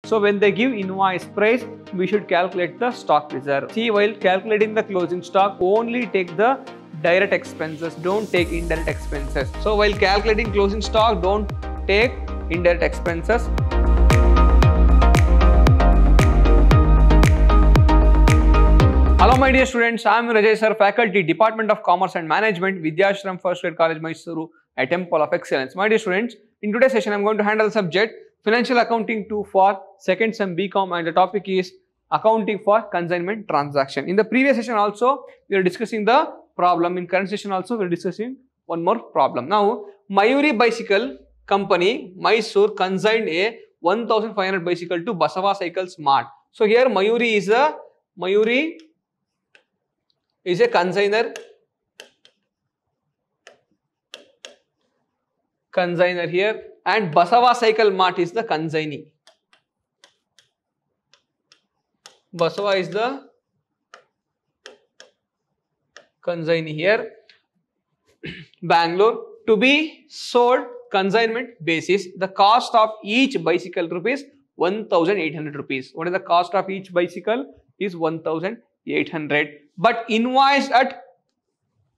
So when they give invoice price, we should calculate the stock reserve. See, while calculating the closing stock, only take the direct expenses, don't take indirect expenses. So while calculating closing stock, don't take indirect expenses. Hello my dear students, I am Rajay sir, faculty, Department of Commerce and Management, Vidyashram First Grade College, Mysuru, a Temple of Excellence. My dear students, in today's session I am going to handle the subject Financial Accounting 2 for 2nd Sem BCom, and the topic is Accounting for Consignment Transaction. In the previous session also, we are discussing the problem. In current session also, we are discussing one more problem. Now, Mayuri Bicycle Company, Mysore, consigned a 1500 bicycle to Basava Cycles Mart. So here Mayuri is a consigner here, and Basava Cycle Mart is the consignee. Basava is the consignee here. Bangalore, to be sold consignment basis, the cost of each bicycle rupees 1800 rupees. What is the cost of each bicycle? Is 1800, but invoiced at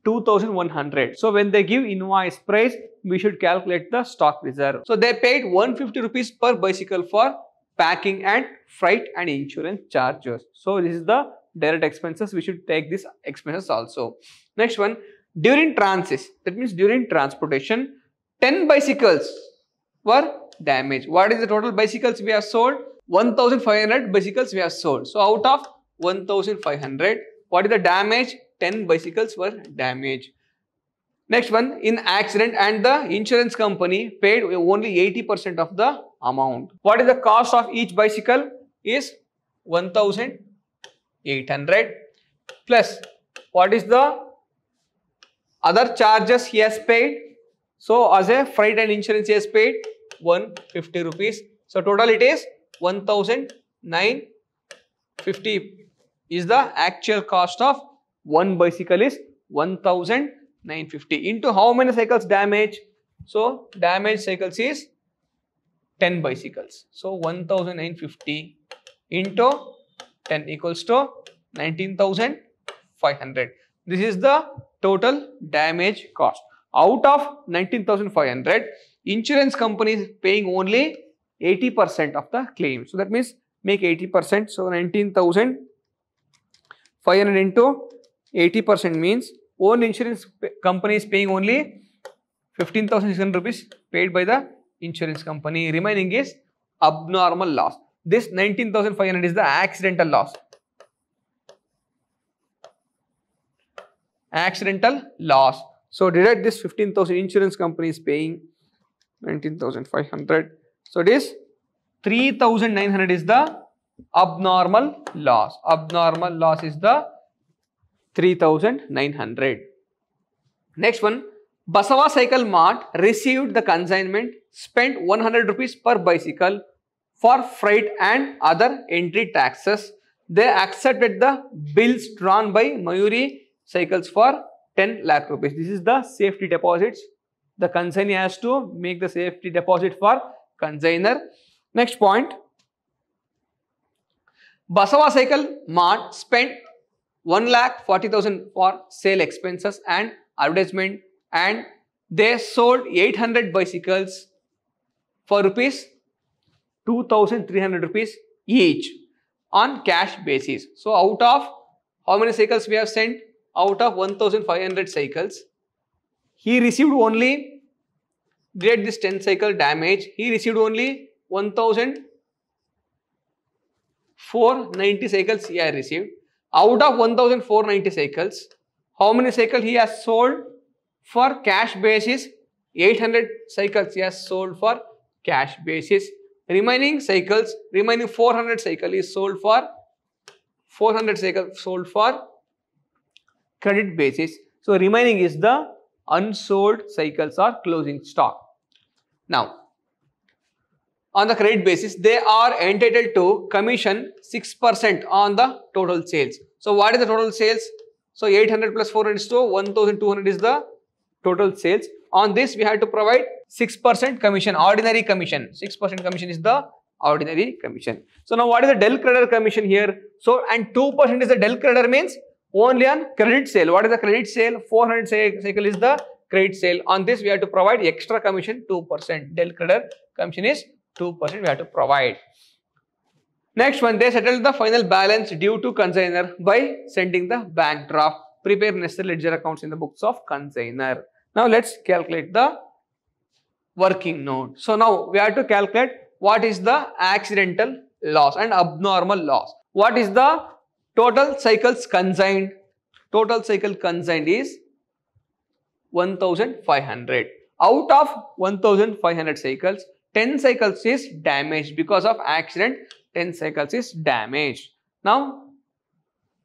2100. So when they give invoice price, we should calculate the stock reserve. So they paid 150 rupees per bicycle for packing and freight and insurance charges. So this is the direct expenses. We should take these expenses also. Next one, during transit, that means during transportation, 10 bicycles were damaged. What is the total bicycles we have sold? 1500 bicycles we have sold. So out of 1500, what is the damage? 10 bicycles were damaged. Next one, in accident, and the insurance company paid only 80% of the amount. What is the cost of each bicycle? Is 1800 plus what is the other charges he has paid? So as a freight and insurance he has paid 150 rupees. So total it is 1950 is the actual cost of one bicycle is 1950 into how many cycles damage? So damaged cycles is 10 bicycles. So 1950 into 10 equals to 19,500. This is the total damage cost. Out of 19,500, insurance company is paying only 80% of the claim. So that means make 80%. So 19,500 into 80% means own insurance company is paying only 15,600 rupees paid by the insurance company. Remaining is abnormal loss. This 19,500 is the accidental loss. Accidental loss. So deduct this 15,000, insurance company is paying 19,500. So it is 3,900 is the abnormal loss. Abnormal loss is the 3,900. Next one, Basava Cycle Mart received the consignment, spent 100 rupees per bicycle for freight and other entry taxes. They accepted the bills drawn by Mayuri Cycles for 10 lakh rupees. This is the safety deposits. The consignee has to make the safety deposit for consigner. Next point, Basava Cycle Mart spent 1,40,000 for sale expenses and advertisement, and they sold 800 bicycles for rupees 2,300 rupees each on cash basis. So out of how many cycles we have sent? Out of 1,500 cycles, he received only, did this 10 cycle damage, he received only 1,490 cycles he had received. Out of 1,490 cycles, how many cycles he has sold for cash basis? 800 cycles he has sold for cash basis. Remaining cycles, remaining 400 cycles is sold for 400 cycles sold for credit basis. So remaining is the unsold cycles or closing stock. Now, on the credit basis, they are entitled to commission 6% on the total sales. So what is the total sales? So 800 plus 400 is to 1200 is the total sales. On this we have to provide 6% commission, ordinary commission. 6% commission is the ordinary commission. So now what is the del creditor commission here? So and 2% is the del creditor means only on credit sale. What is the credit sale? 400 cycle is the credit sale. On this we have to provide extra commission 2%. Del creditor commission is 2% we have to provide. Next one, they settle the final balance due to consignor by sending the bank draft. Prepare necessary ledger accounts in the books of consignor. Now let's calculate the working note. So now we have to calculate what is the accidental loss and abnormal loss. What is the total cycles consigned? Total cycle consigned is 1500. Out of 1500 cycles, 10 cycles is damaged because of accident. 10 cycles is damaged. Now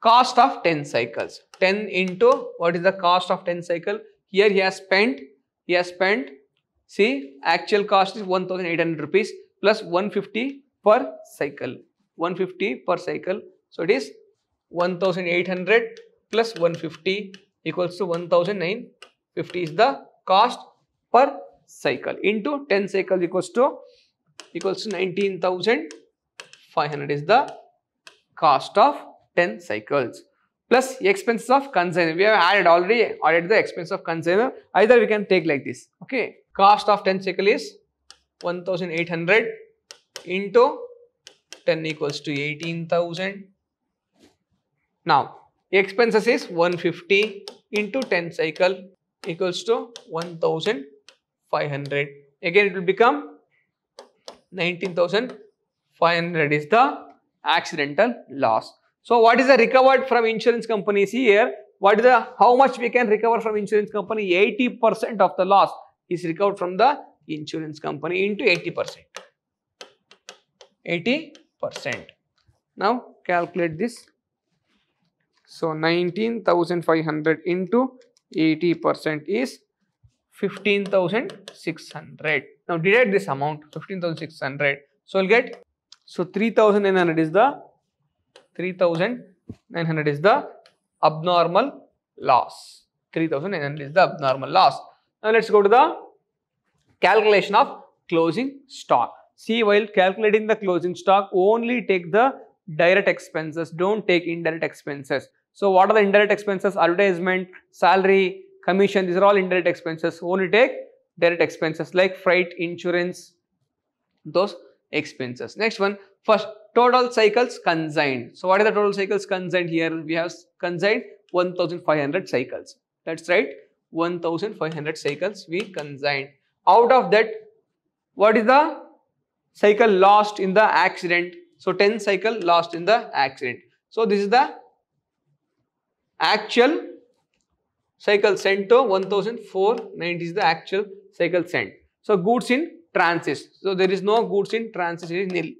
cost of 10 cycles, 10 into what is the cost of 10 cycle? Here he has spent, see, actual cost is 1800 rupees plus 150 per cycle, 150 per cycle. So it is 1800 plus 150 equals to 1950 is the cost per cycle into 10 cycles equals to 19,500 is the cost of 10 cycles plus expenses of consignor. We have already added the expense of consignor. Either we can take like this. Okay, cost of 10 cycle is 1800 into 10 equals to 18,000. Now expenses is 150 into 10 cycle equals to 1,500. Again it will become 19,500 is the accidental loss. So what is the recovered from insurance companies here? What is the how much we can recover from insurance company? 80% of the loss is recovered from the insurance company into 80%. 80%. Now calculate this. So 19,500 into 80% is 15,600. Now deduct this amount 15,600. So we'll get 3,900 is the abnormal loss. 3,900 is the abnormal loss. Now let's go to the calculation of closing stock. See, while calculating the closing stock, only take the direct expenses, don't take indirect expenses. So what are the indirect expenses? Advertisement, salary, commission, these are all indirect expenses. Only take direct expenses like freight, insurance, those expenses. Next one, first total cycles consigned. So what are the total cycles consigned here? We have consigned 1500 cycles. That's right, 1500 cycles we consigned. Out of that, what is the cycle lost in the accident? So 10 cycle lost in the accident. So this is the actual cycle sent to 1490 is the actual cycle sent. So goods in transit. So there is no goods in transit, it is nil.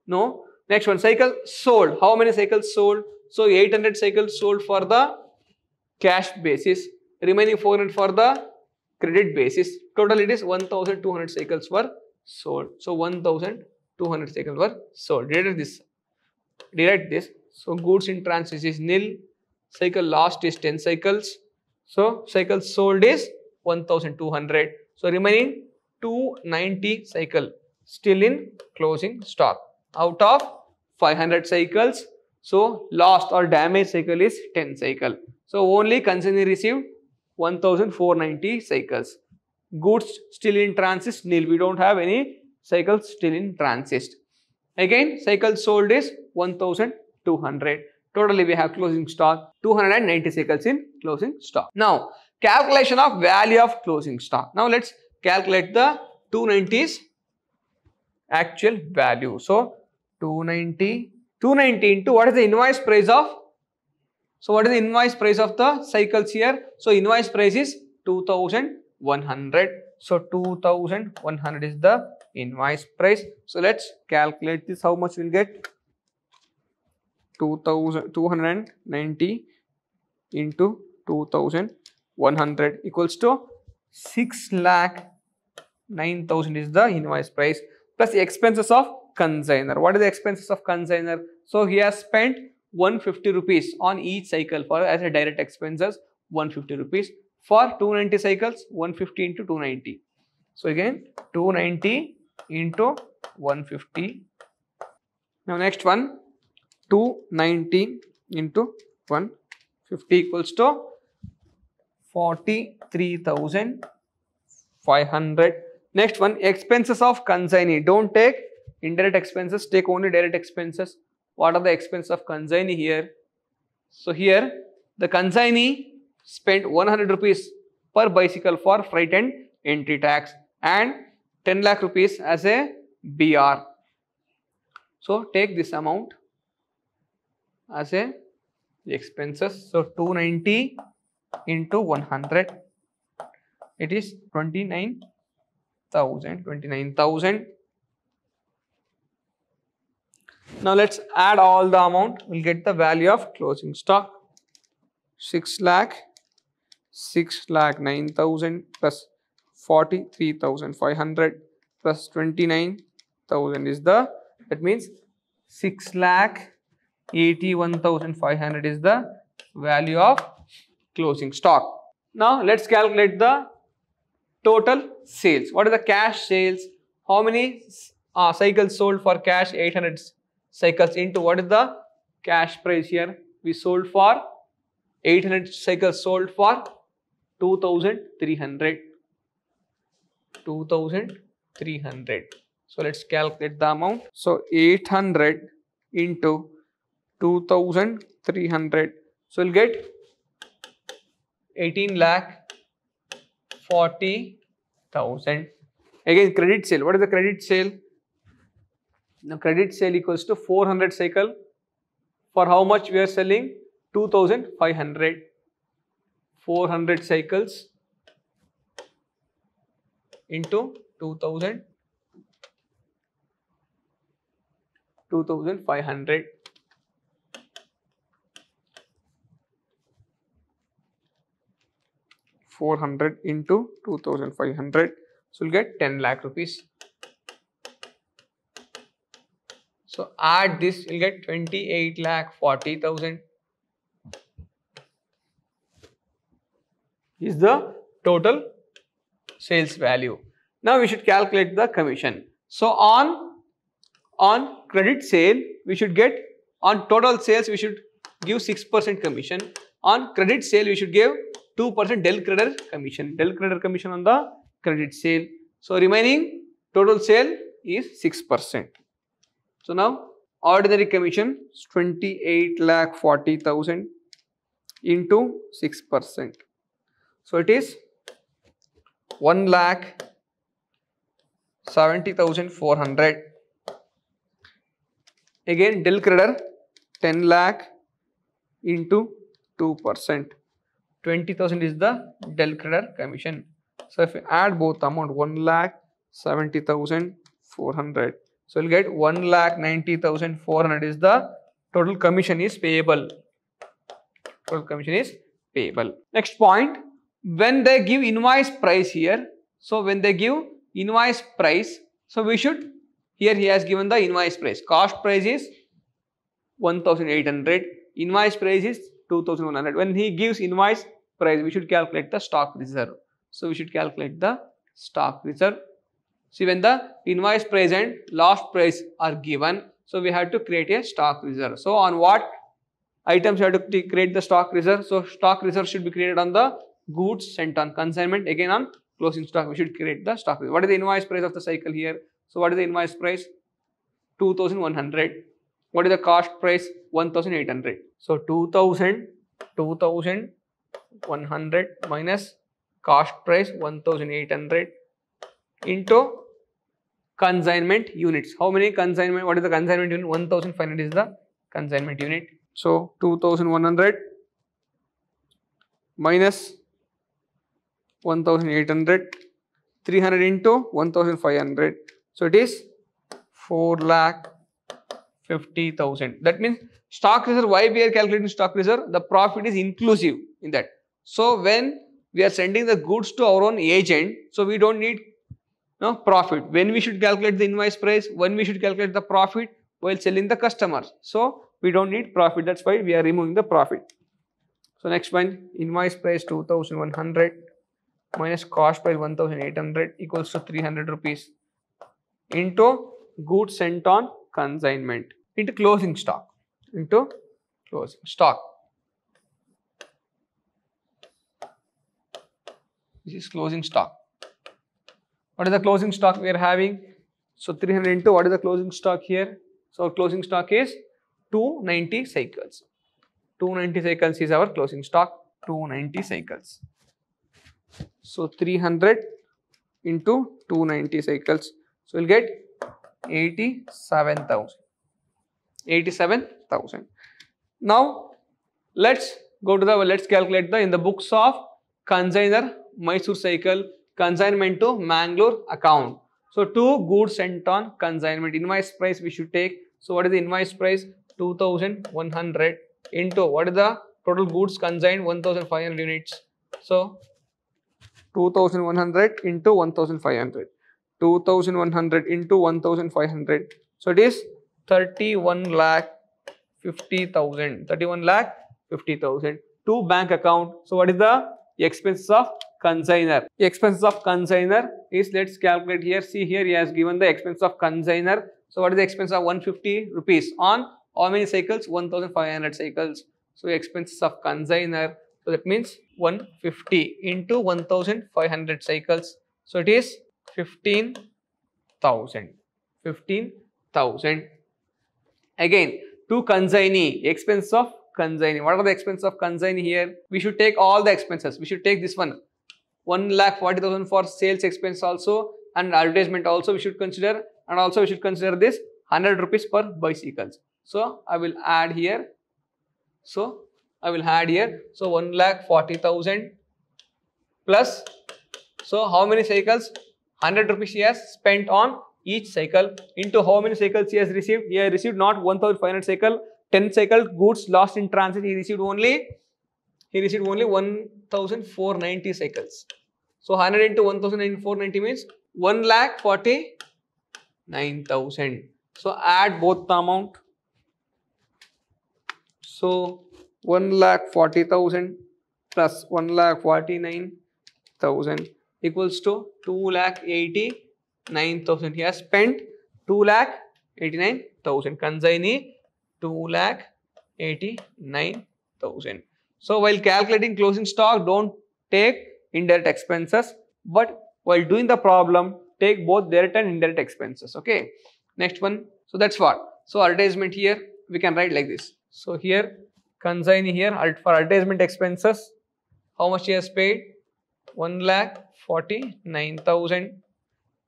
No. Next one, cycle sold. How many cycles sold? So 800 cycles sold for the cash basis, remaining 400 for the credit basis. Total it is 1200 cycles were sold. So 1200 cycles were sold. Deduct this. So goods in transit is nil. Cycle lost is 10 cycles. So cycles sold is 1200. So remaining 290 cycle still in closing stock out of 500 cycles. So lost or damaged cycle is 10 cycle. So only consignor received 1490 cycles. Goods still in transit nil. We don't have any cycles still in transit. Again cycles sold is 1200. Totally we have closing stock 290 cycles in closing stock. Now calculation of value of closing stock. Now let's calculate the 290's actual value. So 290 into what is the invoice price of? So what is the invoice price of the cycles here? So invoice price is 2100. So 2100 is the invoice price. So let's calculate this. How much we'll get? 290 into 2100 equals to 6,09,000 is the invoice price plus the expenses of consignor. What is the expenses of consignor? So he has spent 150 rupees on each cycle for as a direct expenses 150 rupees. For 290 cycles 150 into 290. So again 290 into 150. Now next one, 290 into 150 equals to 43,500. Next one, expenses of consignee. Don't take indirect expenses, take only direct expenses. What are the expenses of consignee here? So here the consignee spent 100 rupees per bicycle for freight and entry tax and 10 lakh rupees as a BR. So take this amount as a expenses. So 290 into 100, it is 29,000. Now let's add all the amount. We'll get the value of closing stock. 6,9,000 plus 43,500 plus 29,000 is the, that means 6,81,500 is the value of closing stock. Now let's calculate the total sales. What is the cash sales? How many cycles sold for cash? 800 cycles into what is the cash price here? We sold for 800 cycles sold for 2,300. 2,300. So let's calculate the amount. So 800 into 2,300. So we'll get 18,40,000. Again, credit sale. What is the credit sale? Now credit sale equals to 400 cycle. For how much we are selling? 2,500. 400 cycles into 2,500. $400 into 2,500. So we'll get 10 lakh rupees. So add this, you'll get 28,40,000 is the total sales value. Now we should calculate the commission. So on credit sale, we should get, on total sales we should give 6% commission. On credit sale we should give 2% del creditor commission. Del creditor commission on the credit sale. So remaining total sale is 6%. So now ordinary commission is 28,40,000 into 6%. So it is 1,70,400. Again del creditor 10 lakh into 2%. 20,000 is the del creditor commission. So if you add both amount, 1,70,400. So we'll get 1,90,400 is the total commission is payable. Total commission is payable. Next point, when they give invoice price here. So when they give invoice price, so we should, here he has given the invoice price. Cost price is 1,800. Invoice price is 2,100. When he gives invoice price, we should calculate the stock reserve. So we should calculate the stock reserve. See, when the invoice price and last price are given, so we have to create a stock reserve. So on what items you have to create the stock reserve? So stock reserve should be created on the goods sent on consignment. Again on closing stock, we should create the stock reserve. What is the invoice price of the cycle here? So what is the invoice price? 2,100. What is the cost price? 1,800. So 2,100 minus cost price 1,800 into consignment units. How many consignment? What is the consignment unit? 1,500 is the consignment unit. So 2,100 minus 1,800, 300 into 1,500. So it is 4,50,000. That means stock reserve. Why we are calculating stock reserve? The profit is inclusive in that. So when we are sending the goods to our own agent, so we don't need profit. When we should calculate the invoice price, when we should calculate the profit while selling the customers. So we don't need profit. That's why we are removing the profit. So next one, invoice price 2,100 minus cost price 1,800 equals to 300 rupees into goods sent on consignment into closing stock. Into closing stock. This is closing stock. What is the closing stock we are having? So 300 into what is the closing stock here? So our closing stock is 290 cycles. 290 cycles is our closing stock. 290 cycles. So 300 into 290 cycles. So we'll get 87,000. 87,000. Now let's calculate in the books of consignor Mysore cycle consignment to Mangalore account. So 2 goods sent on consignment. Invoice price we should take. So what is the invoice price? 2,100 into what is the total goods consigned? 1,500 units. So 2,100 into 1,500. 2,100 into 1,500. So it is 31,50,000. 31,50,000 to bank account. So what is the expenses of consignor? The expenses of consignor is, let's calculate here. See here, he has given the expense of consignor. So what is the expense of 150 rupees on how many cycles? 1,500 cycles. So expenses of consignor. So that means 150 into 1,500 cycles. So it is 15,000. 15,000. Again, to consignee, expense of consignee. What are the expenses of consignee here? We should take all the expenses. We should take this one. 1,40,000 for sales expense also, and advertisement also we should consider, and also we should consider this 100 rupees per bicycles. So I will add here. So 1,40,000 plus. So how many cycles? 100 rupees he has spent on each cycle into how many cycles he has received? He has received not 1,500 cycle, 10 cycle goods lost in transit. He received only 1,490 cycles. So 100 into 1,490 means 1,49,000. So add both the amount. So 1,40,000 plus 1,49,000 equals to 2,89,000. He has spent 2,89,000. Consignee 2,89,000. So while calculating closing stock, don't take indirect expenses, but while doing the problem, take both direct and indirect expenses. Okay. Next one. So that's what. So advertisement here we can write like this. So here consignee here for advertisement expenses, how much he has paid? 1,49,000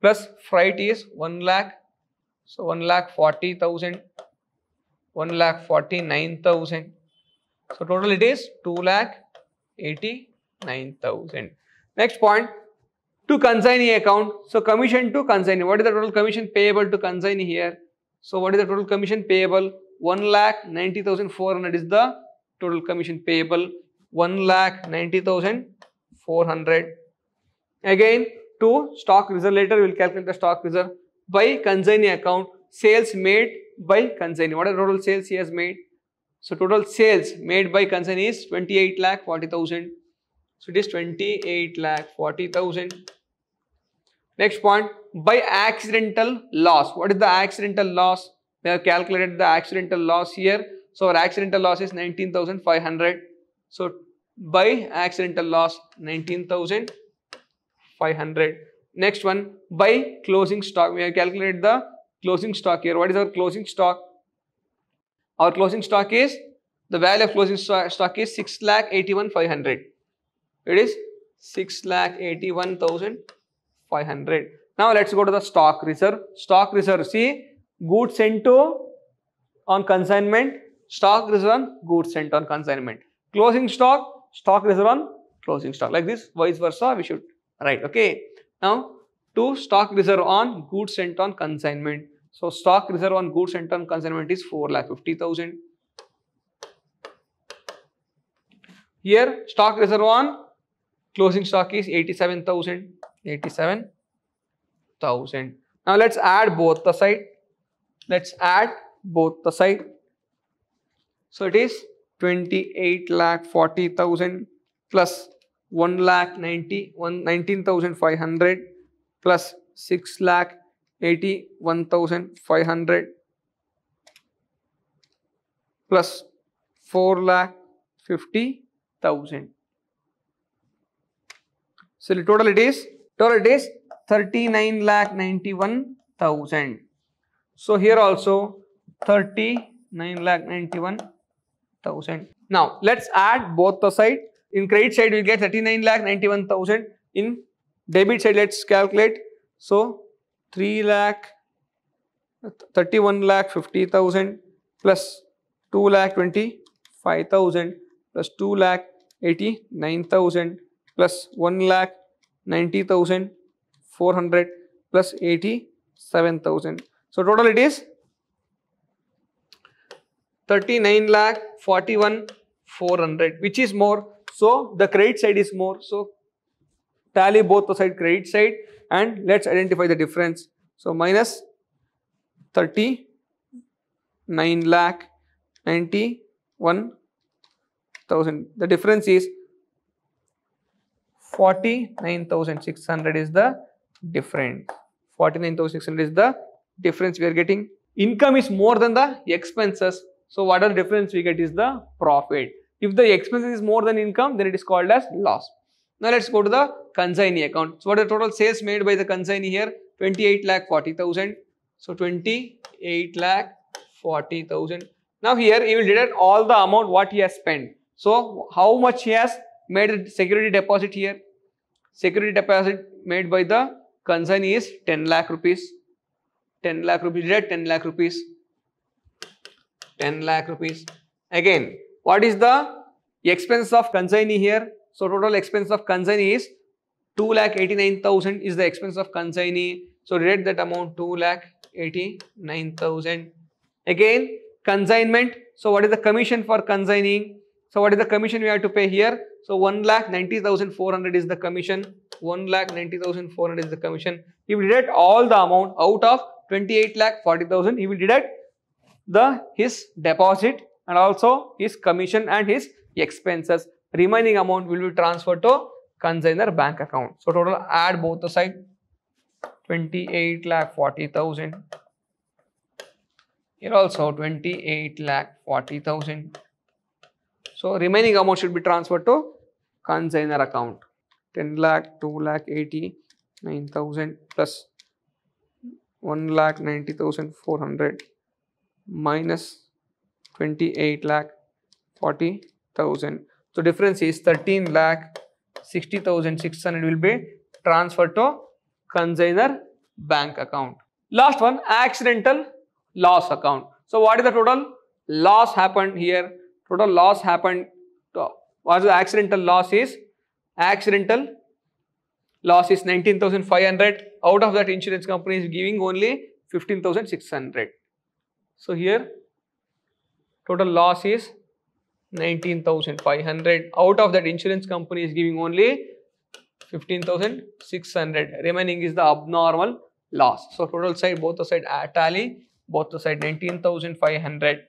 plus freight is 1 lakh. So 1,40,000. 1,49,000. So total it is 2,89,000. Next point, to consignee account. So commission to consignee. What is the total commission payable to consignee here? So what is the total commission payable? 1,90,400 is the total commission payable. 1,90,400. Again, to stock reserve, later we will calculate the stock reserve. By consignee account, sales made by consignee. What are the total sales he has made? So total sales made by consignee is 28,40,000. So it is 28,40,000. Next point, by accidental loss. What is the accidental loss? We have calculated the accidental loss here. So our accidental loss is 19,500. So by accidental loss 19,500. Next one, by closing stock. We have calculated the closing stock here. What is our closing stock? Our closing stock is, the value of closing stock is 6,81,500. It is 6,81,500. Now let's go to the stock reserve. Stock reserve, see, goods sent to on consignment, stock reserve on goods sent on consignment. Closing stock, stock reserve on closing stock. Like this, vice versa, we should write. Okay. Now, to stock reserve on goods sent on consignment. So stock reserve on goods sent on consignment is 4,50,000. Here, stock reserve on closing stock is 87,000. 87,000. Now let's add both the side. Let's add both the side. So it is 28,40,000 plus 1,19,500 plus 6,81,500 81,500 plus 4,50,000. So the total it is 39,91,000. So here also 39,91,000. Now let's add both the side. In credit side we get 39,91,000. In debit side let's calculate. So 31,50,000 plus 2,25,000 plus 2,89,000 plus 1,90,400 plus 87,000. So total it is 39,41,400, which is more. So the credit side is more. So tally both the side, credit side, and let's identify the difference. So minus 39,91,000. The difference is 49,600 is the difference. 49,600 is the difference we are getting. Income is more than the expenses. So whatever difference we get is the profit. If the expenses is more than income, then it is called as loss. Now let's go to the consignee account. So what are the total sales made by the consignee here? 28,40,000. So 28,40,000. Now here he will deduct all the amount what he has spent. So how much he has made a security deposit here? Security deposit made by the consignee is 10 lakh rupees. 10 lakh rupees, deduct 10 lakh rupees. 10 lakh rupees. Again, what is the expense of consignee here? So total expense of consignee is 2,89,000 is the expense of consignee. So deduct that amount 2,89,000. Again, consignment. So what is the commission for consigning? So what is the commission we have to pay here? So 1,90,400 is the commission. 1,90,400 is the commission. He will deduct all the amount out of 28,40,000. He will deduct his deposit and also his commission and his expenses. Remaining amount will be transferred to consignor bank account. So total add both the side. 28,40,000. Here also 28,40,000. So remaining amount should be transferred to consignor account. 10 lakh, 2,89,000 plus 1,90,400 minus 28,40,000. So difference is 13,60,600 will be transferred to consignor bank account. Last one, accidental loss account. So what is the total loss happened here? Total loss happened. What is the accidental loss is? Accidental loss is 19,500. Out of that, insurance company is giving only 15,600. So here total loss is 19,500. Out of that, insurance company is giving only 15,600. Remaining is the abnormal loss. So total side, both the side tally, both the side 19,500.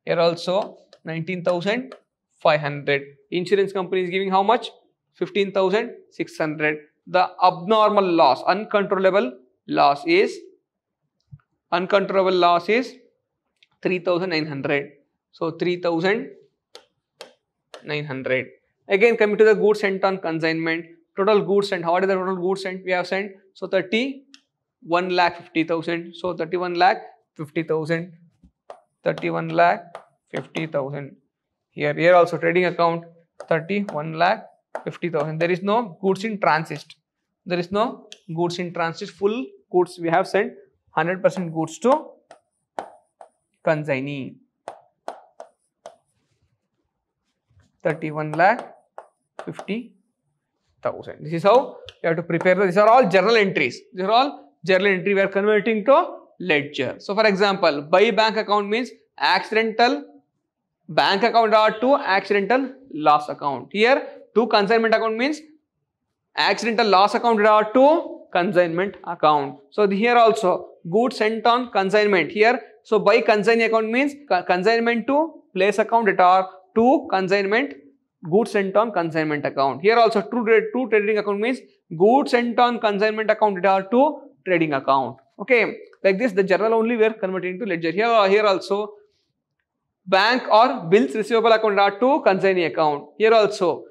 Here also 19,500. Insurance company is giving how much? 15,600. The abnormal loss, uncontrollable loss is 3,900. So 3,900. Again coming to the goods sent on consignment. Total goods sent. What is the total goods sent we have sent? So 31,50,000. So 31,50,000. 31,50,000. Here also trading account 31,50,000. There is no goods in transit. There is no goods in transit. Full goods we have sent 100% goods to consignee. 31,50,000. This is how you have to prepare. These are all journal entries. These are all journal entry we are converting to ledger. So for example, by bank account means accidental bank account or to accidental loss account. Here to consignment account means accidental loss account or to consignment account. So here also goods sent on consignment here. So by consignee account means consignment to place account or to consignment goods sent on consignment account. Here also to trading account means goods sent on consignment account or to trading account. Okay, like this, the journal only we are converting to ledger. Here also, bank or bills receivable account are to consignee account. Here also,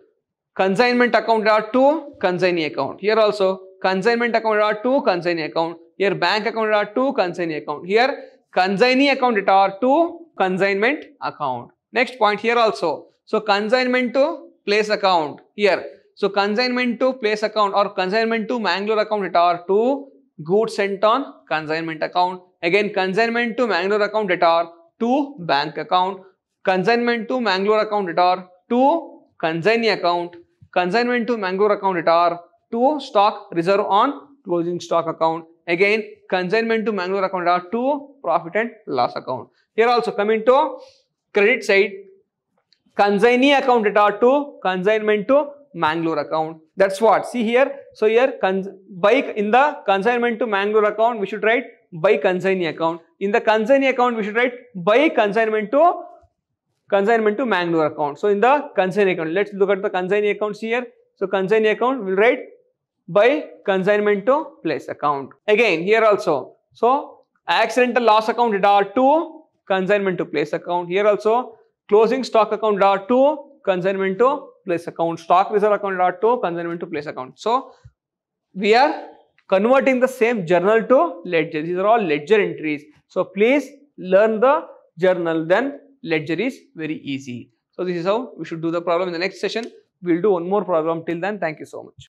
consignment account are to consignee account. Here also, consignment account are to consignee account. Here bank account are to consignee account. Here consignee account are to consignment account. Next point here also. So consignment to place account here. So consignment to place account or consignment to Mangalore account are to goods sent on consignment account. Again consignment to Mangalore account are to bank account. Consignment to Mangalore account are to consignee account. Consignment to Mangalore account are to stock reserve on closing stock account. Again consignment to Mangalore account are to profit and loss account. Here also coming to credit side, consignee account are to consignment to Mangalore account. That's what. See here. So here by in the consignment to Mangalore account we should write by consignee account. In the consignee account we should write by consignment to Mangalore account. So in the consignee account, let's look at the consignee accounts here. So consignee account will write by consignment to place account. Again here also. So accidental loss account are to consignment to place account. Here also closing stock account are to consignment to place account. Stock reserve account are to consignment to place account. So we are converting the same journal to ledger. These are all ledger entries. So please learn the journal, then ledger is very easy. So this is how we should do the problem. In the next session we will do one more problem. Till then, thank you so much.